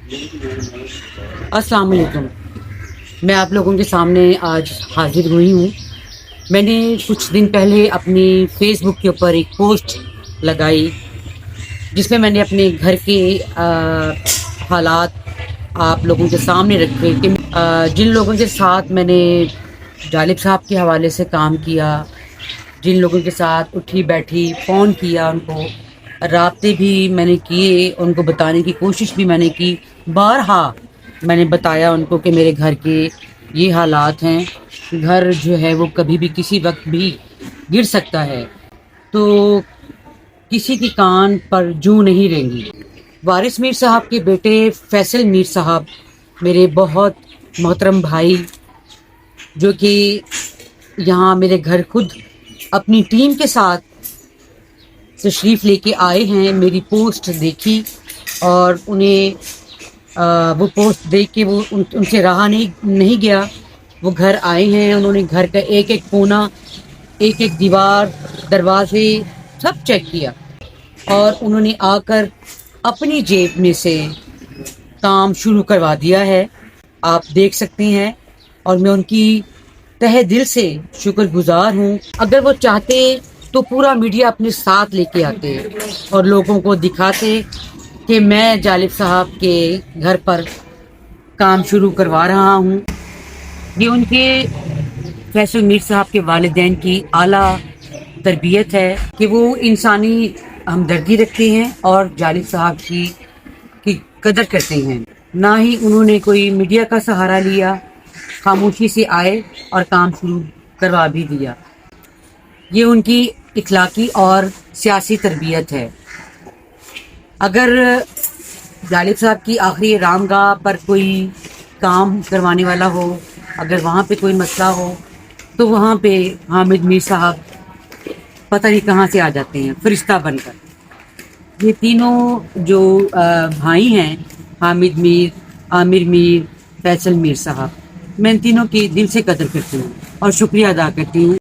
अस्सलाम वालेकुम। मैं आप लोगों के सामने आज हाजिर हुई हूँ। मैंने कुछ दिन पहले अपनी फेसबुक के ऊपर एक पोस्ट लगाई जिसमें मैंने अपने घर के हालात आप लोगों के सामने रखे कि जिन लोगों के साथ मैंने जालिब साहब के हवाले से काम किया, जिन लोगों के साथ उठी बैठी फ़ोन किया, उनको राब्ते भी मैंने किए, उनको बताने की कोशिश भी मैंने की। बारहा मैंने बताया उनको कि मेरे घर के ये हालात हैं, घर जो है वो कभी भी किसी वक्त भी गिर सकता है, तो किसी की कान पर जूं नहीं रहेंगी। वारिस मीर साहब के बेटे फैसल मीर साहब मेरे बहुत मोहतरम भाई, जो कि यहाँ मेरे घर खुद अपनी टीम के साथ तशरीफ़ लेके आए हैं, मेरी पोस्ट देखी और उन्हें वो पोस्ट देख के वो उनसे रहा नहीं गया। वो घर आए हैं, उन्होंने घर का एक एक कोना, एक एक दीवार, दरवाजे सब चेक किया और उन्होंने आकर अपनी जेब में से काम शुरू करवा दिया है। आप देख सकते हैं और मैं उनकी तहे दिल से शुक्रगुजार हूँ। अगर वो चाहते तो पूरा मीडिया अपने साथ लेके आते और लोगों को दिखाते कि मैं जालिब साहब के घर पर काम शुरू करवा रहा हूँ। ये उनके फैसल मीर साहब के वालिदैन की आला तरबियत है कि वो इंसानी हमदर्दी रखते हैं और जालिब साहब की कदर करते हैं। ना ही उन्होंने कोई मीडिया का सहारा लिया, खामोशी से आए और काम शुरू करवा भी दिया। ये उनकी इखलाकी और सियासी तरबियत है। अगर जालिब साहब की आखिरी रामगाह पर कोई काम करवाने वाला हो, अगर वहाँ पे कोई मसला हो, तो वहाँ पे हामिद मीर साहब पता नहीं कहाँ से आ जाते हैं फरिश्ता बनकर। ये तीनों जो भाई हैं, हामिद मीर, आमिर मीर, फैसल मीर साहब, मैं इन तीनों की दिल से कदर करती हूँ और शुक्रिया अदा करती हूँ।